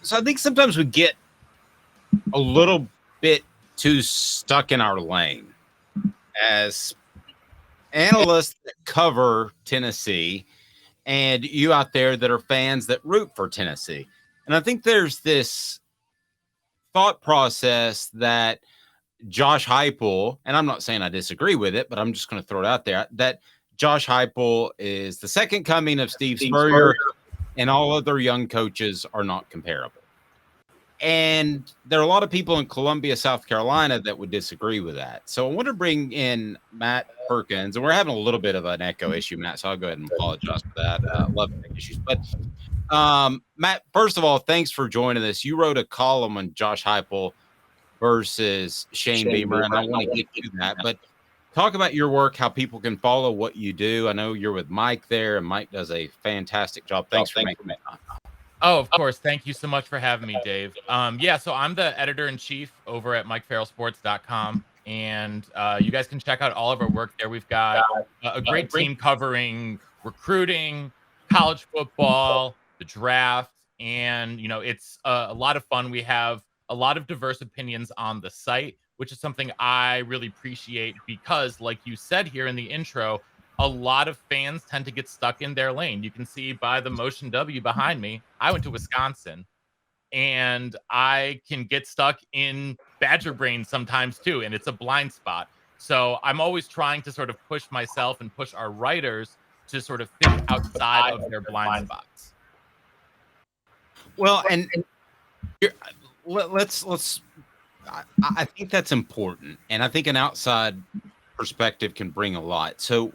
So I think sometimes we get a little bit too stuck in our lane as analysts that cover Tennessee and you out there that are fans that root for Tennessee. And I think there's this thought process that Josh Heupel, and I'm not saying I disagree with it, but I'm just going to throw it out there, that Josh Heupel is the second coming of Steve Spurrier, and all other young coaches are not comparable. And there are a lot of people in Columbia, South Carolina that would disagree with that. So I want to bring in Matt Perkins, and we're having a little bit of an echo issue, Matt, so I'll go ahead and apologize for that. Love tech issues. But Matt, first of all, thanks for joining us. You wrote a column on Josh Heupel versus Shane Beamer, and I want to get to that. But talk about your work, how people can follow what you do. I know you're with Mike there, and Mike does a fantastic job. Thanks for making it. Oh, of course. Thank you so much for having me, Dave. Yeah, so I'm the editor-in-chief over at MikeFarrellSports.com, and you guys can check out all of our work there. We've got a great team covering recruiting, college football, the draft, and, it's a lot of fun. We have a lot of diverse opinions on the site, which is something I really appreciate because, like you said here in the intro, a lot of fans tend to get stuck in their lane. You can see by the motion W behind me, I went to Wisconsin, and I can get stuck in Badger brain sometimes too, and it's a blind spot. So I'm always trying to sort of push myself and push our writers to sort of think outside of their blind spots. Well, and let's. I think that's important, and I think an outside perspective can bring a lot. So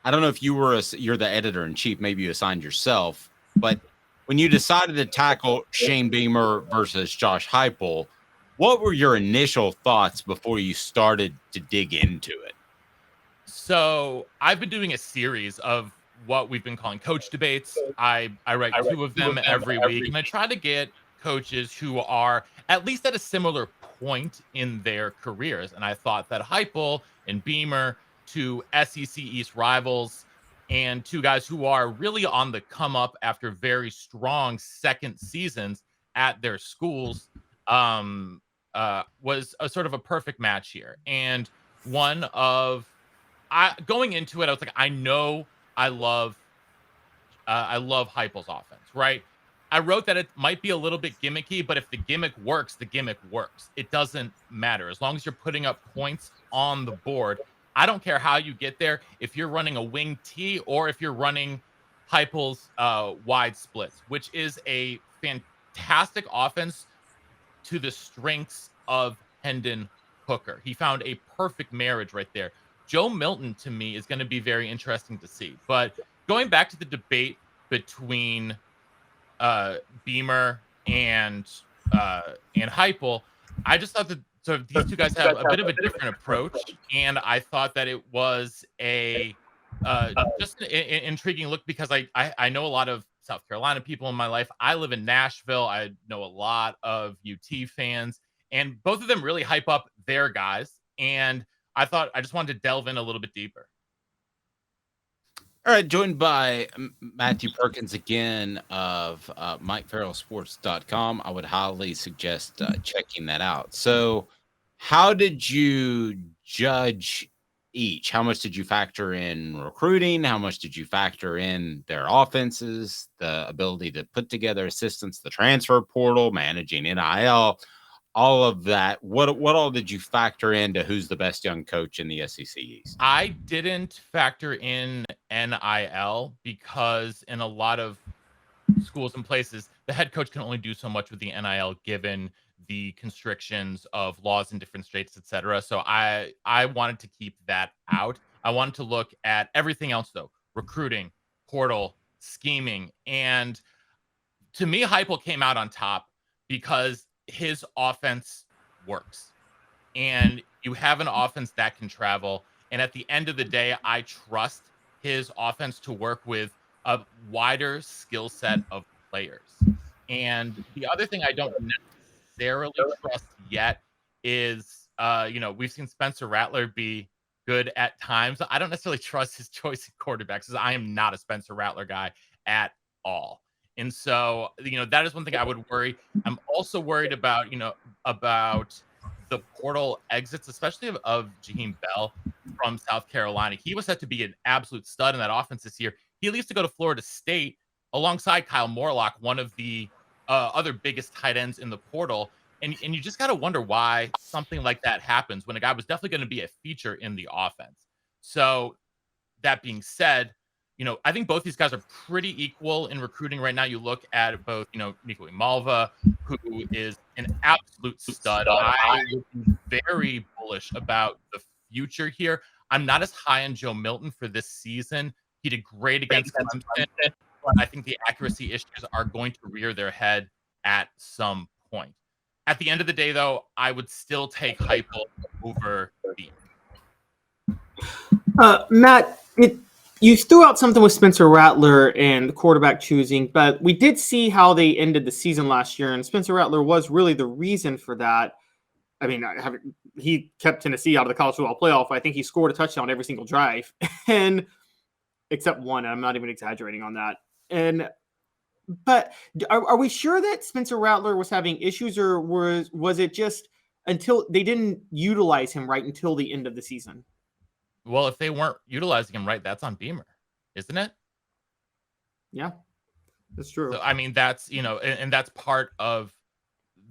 I don't know if you're the editor in chief, maybe you assigned yourself, but when you decided to tackle Shane Beamer versus Josh Heupel, what were your initial thoughts before you started to dig into it? So I've been doing a series of what we've been calling coach debates. I write two of them every week, and I try to get coaches who are at least at a similar point in their careers. And I thought that Heupel and Beamer, two SEC East rivals, and two guys who are really on the come up after very strong second seasons at their schools, was a sort of a perfect match here. And going into it, I was like, I know I love Heupel's offense, right? I wrote that it might be a little bit gimmicky, but if the gimmick works, the gimmick works. It doesn't matter. As long as you're putting up points on the board, I don't care how you get there. If you're running a wing T or if you're running Heupel's wide splits, which is a fantastic offense to the strengths of Hendon Hooker. He found a perfect marriage right there. Joe Milton, to me, is going to be very interesting to see. But going back to the debate between Beamer and Heupel, I just thought that so these two guys have a bit of a different approach, and I thought that it was a just an intriguing look because I know a lot of South Carolina people in my life. I live in Nashville. I know a lot of UT fans, and both of them really hype up their guys. And I thought I just wanted to delve in a little bit deeper. All right, joined by Matthew Perkins again of MikeFarrellSports.com. I would highly suggest checking that out. So how did you judge each? How much did you factor in recruiting? How much did you factor in their offenses, the ability to put together assistants, the transfer portal, managing NIL, all of that? What all did you factor into who's the best young coach in the SEC East? I didn't factor in NIL because in a lot of schools and places, the head coach can only do so much with the NIL given the constrictions of laws in different states, etc. So I wanted to keep that out. I wanted to look at everything else though: recruiting, portal, scheming, and to me, Heupel came out on top because his offense works, and you have an offense that can travel. And at the end of the day, I trust his offense to work with a wider skill set of players. And the other thing I don't necessarily trust yet is, we've seen Spencer Rattler be good at times. I don't necessarily trust his choice of quarterbacks because I am not a Spencer Rattler guy at all. And so, that is one thing I would worry. I'm also worried about, about the portal exits, especially of Jaheim Bell from South Carolina. He was set to be an absolute stud in that offense this year. He leaves to go to Florida State alongside Kyle Morlock, one of the other biggest tight ends in the portal. And you just got to wonder why something like that happens when a guy was definitely going to be a feature in the offense. So that being said, I think both these guys are pretty equal in recruiting right now. You look at both, Nico Malva, who is an absolute stud. I would be very bullish about the future here. I'm not as high on Joe Milton for this season. He did great against Clemson, but I think the accuracy issues are going to rear their head at some point. At the end of the day, though, I would still take Heupel over Beam. Matt, you threw out something with Spencer Rattler and quarterback choosing, but we did see how they ended the season last year, and Spencer Rattler was really the reason for that. I mean, he kept Tennessee out of the college football playoff. I think he scored a touchdown every single drive, and except one. I'm not even exaggerating on that. But are we sure that Spencer Rattler was having issues, or was it just until they didn't utilize him right until the end of the season? Well, if they weren't utilizing him right, that's on Beamer, isn't it? Yeah, that's true. So, I mean, that's, and that's part of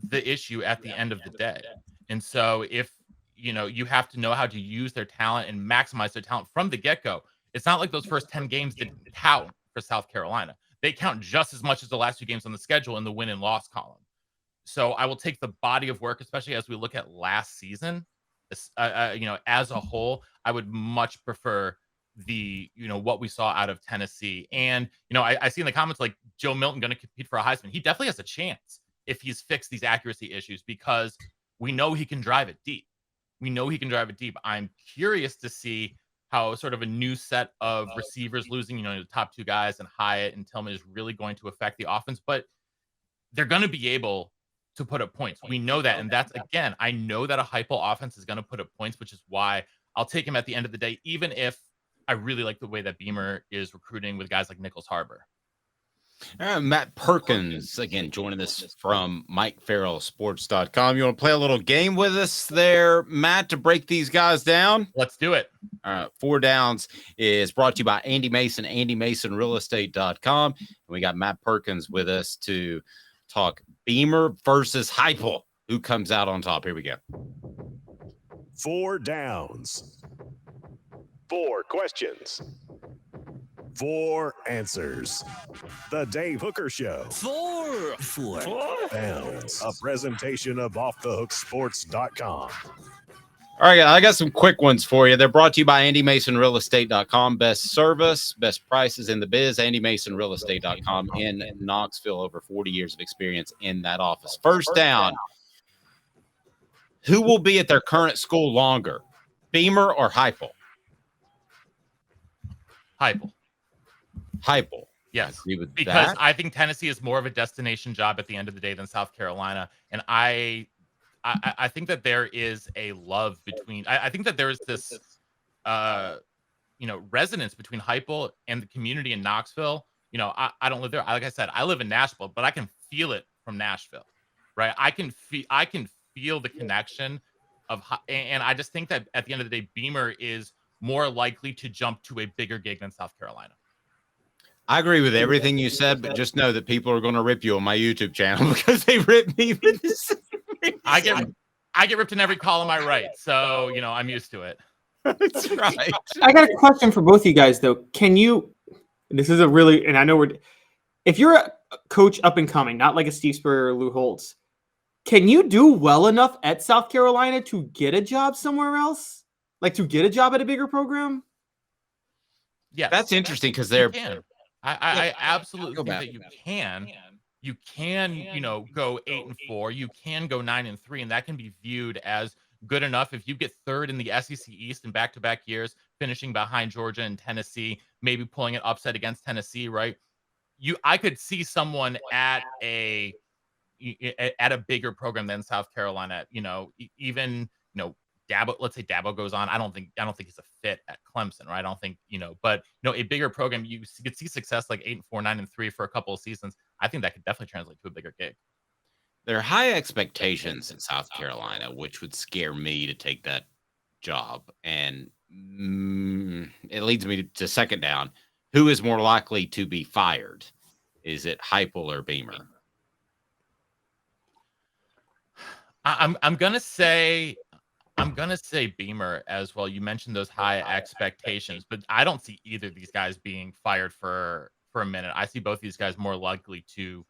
the issue at the end of the day. And so if, you have to know how to use their talent and maximize their talent from the get-go. It's not like those first 10 games didn't count for South Carolina. They count just as much as the last 2 games on the schedule in the win and loss column. So I will take the body of work, especially as we look at last season, as a whole. I would much prefer the, what we saw out of Tennessee. And, I see in the comments, like, Joe Milton going to compete for a Heisman. He definitely has a chance if he's fixed these accuracy issues, because we know he can drive it deep. I'm curious to see how sort of a new set of receivers losing, the top 2 guys and Hyatt and Tillman is really going to affect the offense, but they're going to be able to put up points. We know that. And that's, again, I know that a Heupel offense is going to put up points, which is why I'll take him at the end of the day, even if I really like the way that Beamer is recruiting with guys like Nichols Harbor. Matt Perkins, again, joining us from MikeFarrellSports.com. You want to play a little game with us there, Matt, to break these guys down? Let's do it. All right. 4 Downs is brought to you by Andy Mason, AndyMasonRealEstate.com. And we got Matt Perkins with us to talk Beamer versus Heupel. Who comes out on top? Here we go. 4 Downs. 4 questions. 4 answers. The Dave Hooker Show. 4 Downs. A presentation of OffTheHookSports.com. All right, I got some quick ones for you. They're brought to you by AndyMasonRealEstate.com. Best service, best prices in the biz. AndyMasonRealEstate.com in Knoxville. Over 40 years of experience in that office. First down. Who will be at their current school longer, Beamer or Heupel? Heupel. Yes, I agree with because that. I think Tennessee is more of a destination job at the end of the day than South Carolina, and I think that there is a love between. I think that there is this, resonance between Heupel and the community in Knoxville. I don't live there. Like I said, I live in Nashville, but I can feel it from Nashville, right? I can feel the connection of, and I just think that at the end of the day, Beamer is more likely to jump to a bigger gig than South Carolina. I agree with everything you said, but just know that people are going to rip you on my YouTube channel because they rip me. I get ripped in every column I write, so I'm used to it. That's right. I got a question for both you guys, though. Can you? This is a really, and I know if you're a coach up and coming, not like a Steve Spurrier or Lou Holtz, can you do well enough at South Carolina to get a job somewhere else? Like to get a job at a bigger program? Yeah, that's interesting because I absolutely think that you can. You can, go 8-4. You can go 9-3, and that can be viewed as good enough if you get 3rd in the SEC East in back-to-back years, finishing behind Georgia and Tennessee, maybe pulling an upset against Tennessee, right? I could see someone at a bigger program than South Carolina, even Dabo, let's say Dabo goes on, I don't think he's a fit at Clemson, right? I don't think, but a bigger program, you could see success like 8-4, 9-3 for a couple of seasons. I think that could definitely translate to a bigger gig. There are high expectations in South Carolina, which would scare me to take that job. And it leads me to second down. Who is more likely to be fired? Is it Heupel or Beamer? I'm gonna say Beamer as well. You mentioned those high expectations, but I don't see either of these guys being fired for a minute. I see both these guys more likely to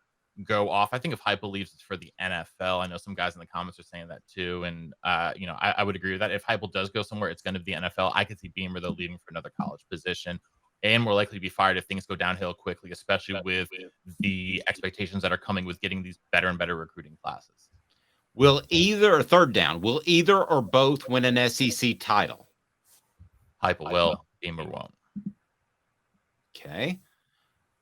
go off. I think if Heupel leaves, it's for the NFL. I know some guys in the comments are saying that too, and I would agree with that. If Heupel does go somewhere, it's going to be the NFL. I could see Beamer though leaving for another college position, and more likely to be fired if things go downhill quickly, especially with the expectations that are coming with getting these better and better recruiting classes. Will either or both win an SEC title? Heupel will. Beamer won't. Okay.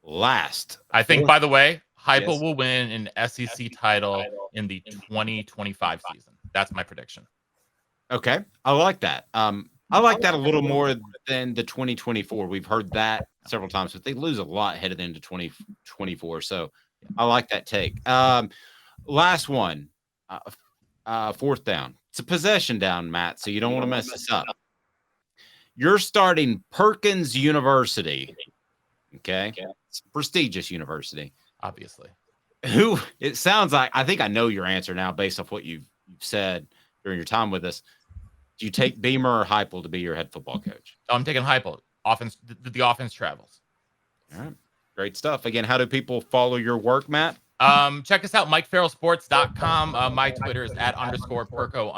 Last. I think, by the way, Heupel will win an SEC title in the 2025 season. That's my prediction. Okay. I like that. I like that a little more than the 2024. We've heard that several times, but they lose a lot headed into 2024. So I like that take. Last one. Fourth down. It's a possession down, Matt, so you don't want to mess this up. You're starting Perkins University. Okay. It's a prestigious university. Obviously. Who it sounds like, I think I know your answer now based off what you've said during your time with us. Do you take Beamer or Heupel to be your head football coach? I'm taking Heupel. Offense, the offense travels. All right. Great stuff. Again, how do people follow your work, Matt? Check us out, MikeFarrellSports.com. My Twitter is @_Perko_.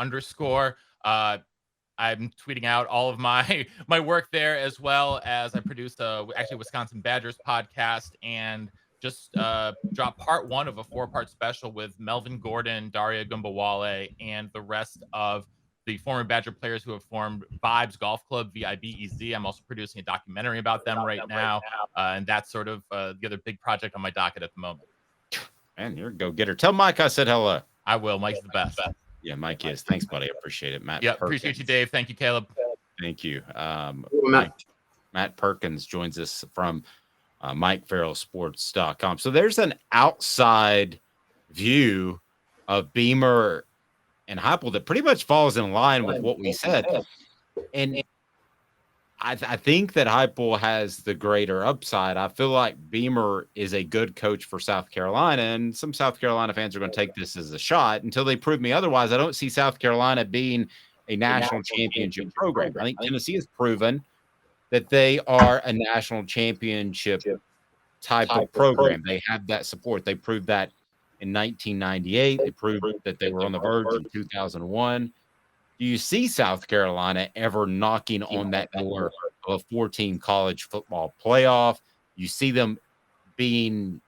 I'm tweeting out all of my work there, as well as I produced actually Wisconsin Badgers podcast, and just dropped part 1 of a 4-part special with Melvin Gordon, Daria Gumbawale, and the rest of the former Badger players who have formed Vibes Golf Club, VIBEZ. I'm also producing a documentary about them right now, and that's sort of the other big project on my docket at the moment. Man, you're a go-getter. Tell Mike I said hello. I will. Mike's the best. Yeah, Mike is. Thanks, buddy. I appreciate it, Matt. Yeah, appreciate you, Dave. Thank you, Caleb. Thank you. Matt Perkins joins us from MikeFarrellSports.com. So there's an outside view of Beamer and Heupel that pretty much falls in line with what we said. And I think that Heupel has the greater upside. I feel like Beamer is a good coach for South Carolina, and some South Carolina fans are going to take this as a shot until they prove me otherwise. I don't see South Carolina being a national championship program. I think Tennessee has proven that they are a national championship type of program. They have that support. They proved that in 1998. They proved that they were on the verge in 2001. Do you see South Carolina ever knocking on that door of a 14 college football playoff? You see them being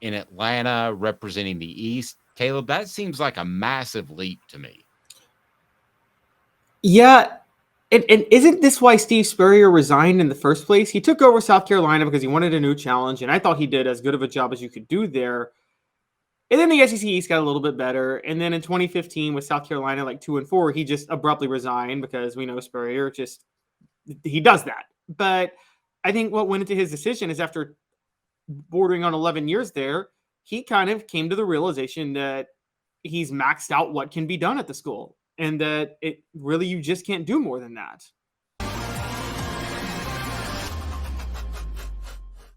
in Atlanta representing the East. Caleb, that seems like a massive leap to me. Yeah. And isn't this why Steve Spurrier resigned in the first place? He took over South Carolina because he wanted a new challenge, and I thought he did as good of a job as you could do there. And then the SEC East got a little bit better. And then in 2015 with South Carolina, like 2-4, he just abruptly resigned because we know Spurrier he does that. But I think what went into his decision is after bordering on 11 years there, he kind of came to the realization that he's maxed out what can be done at the school and that you just can't do more than that.